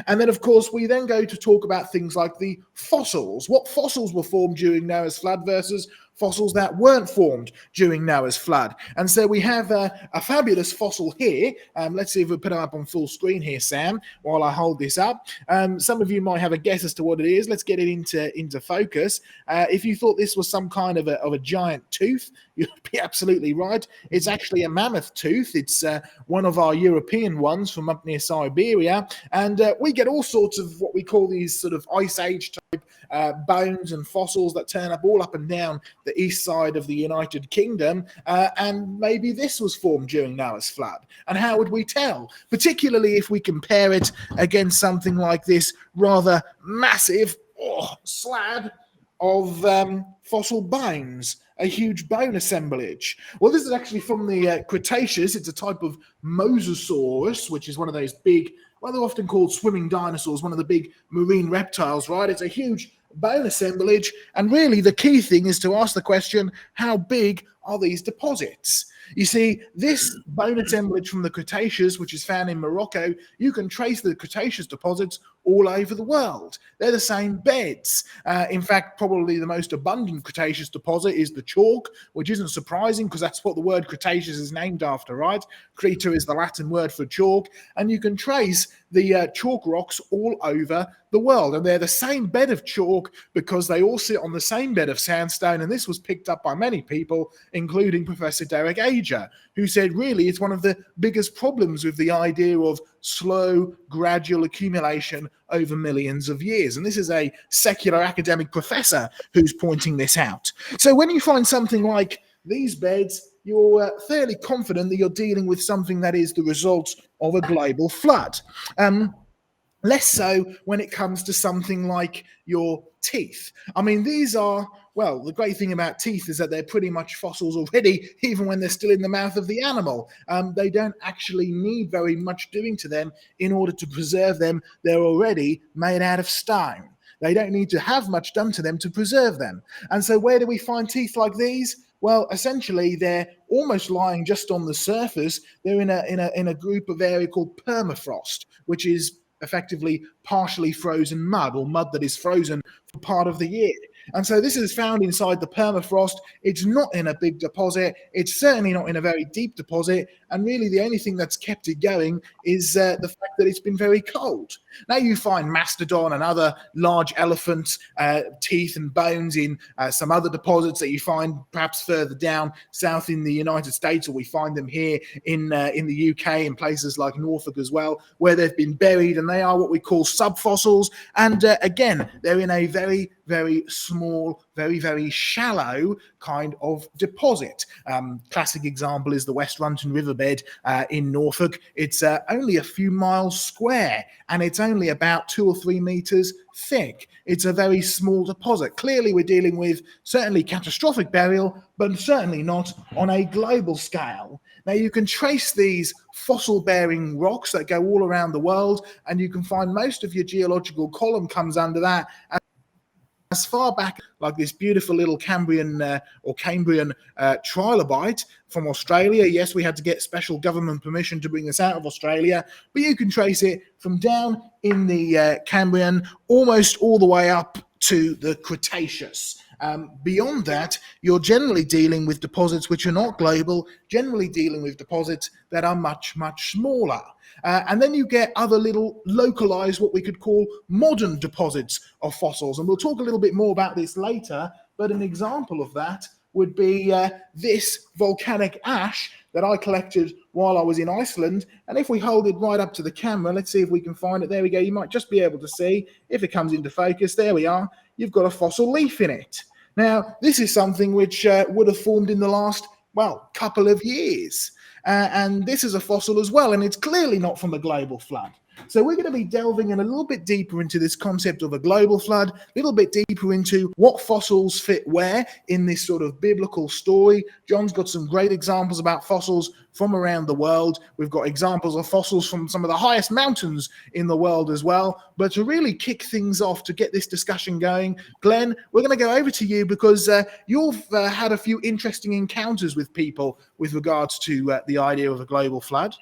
And then, of course, we then go to talk about things like the fossils. What fossils were formed during Noah's flood versus fossils that weren't formed during Noah's flood. And so we have a fabulous fossil here. Let's see if we put it up on full screen here, Sam, while I hold this up. Some of you might have a guess as to what it is. Let's get it into focus. If you thought this was some kind of a giant tooth, you'd be absolutely right. It's actually a mammoth tooth. It's one of our European ones from up near Siberia. And we get all sorts of what we call these sort of ice age type bones and fossils that turn up all up and down the east side of the United Kingdom, and maybe this was formed during Noah's flood. And how would we tell? Particularly if we compare it against something like this rather massive slab of fossil bones, a huge bone assemblage. Well, this is actually from the Cretaceous. It's a type of Mosasaurus, which is one of those big, well, they're often called swimming dinosaurs, one of the big marine reptiles, right? It's a huge bone assemblage, and really the key thing is to ask the question, how big are these deposits? You see, this bone assemblage from the Cretaceous, which is found in Morocco, you can trace the Cretaceous deposits all over the world. They're the same beds. In fact, probably the most abundant Cretaceous deposit is the chalk, which isn't surprising because that's what the word Cretaceous is named after, right? Creta is the Latin word for chalk, and you can trace the chalk rocks all over the world. And they're the same bed of chalk because they all sit on the same bed of sandstone, and this was picked up by many people, including Professor Derek Ager, who said really it's one of the biggest problems with the idea of slow, gradual accumulation over millions of years. And this is a secular academic professor who's pointing this out. So when you find something like these beds, you're fairly confident that you're dealing with something that is the result of a global flood. Less so when it comes to something like your teeth. I mean, these are, well, the great thing about teeth is that they're pretty much fossils already, even when they're still in the mouth of the animal. They don't actually need very much doing to them in order to preserve them. They're already made out of stone. They don't need to have much done to them to preserve them. And so where do we find teeth like these? Well, essentially, they're almost lying just on the surface. They're in a group of area called permafrost, which is effectively partially frozen mud, or mud that is frozen for part of the year. And so this is found inside the permafrost. It's not in a big deposit. It's certainly not in a very deep deposit. And really the only thing that's kept it going is the fact that it's been very cold. Now you find mastodon and other large elephant teeth and bones in some other deposits that you find perhaps further down south in the United States, or we find them here in the UK in places like Norfolk as well, where they've been buried, and they are what we call subfossils. And again, they're in a very, very small, very, very shallow kind of deposit. Classic example is the West Runton Riverbed in Norfolk. It's only a few miles square, and it's only about 2 or 3 meters thick. It's a very small deposit. Clearly, we're dealing with certainly catastrophic burial, but certainly not on a global scale. Now, you can trace these fossil-bearing rocks that go all around the world, and you can find most of your geological column comes under that. As far back like this beautiful little Cambrian or Cambrian trilobite from Australia. Yes, we had to get special government permission to bring this out of Australia, but you can trace it from down in the Cambrian almost all the way up to the Cretaceous. Beyond that, you're generally dealing with deposits which are not global, generally dealing with deposits that are much, much smaller. And then you get other little localized, what we could call modern deposits of fossils. And we'll talk a little bit more about this later, but an example of that would be this volcanic ash that I collected while I was in Iceland. And if we hold it right up to the camera, let's see if we can find it. There we go. You might just be able to see if it comes into focus. There we are. You've got a fossil leaf in it. Now, this is something which would have formed in the last, well, couple of years. And this is a fossil as well, and it's clearly not from a global flood. So we're going to be delving in a little bit deeper into this concept of a global flood, a little bit deeper into what fossils fit where in this sort of biblical story. John's got some great examples about fossils from around the world. We've got examples of fossils from some of the highest mountains in the world as well. But to really kick things off, to get this discussion going, Glenn, we're going to go over to you because you've had a few interesting encounters with people with regards to the idea of a global flood.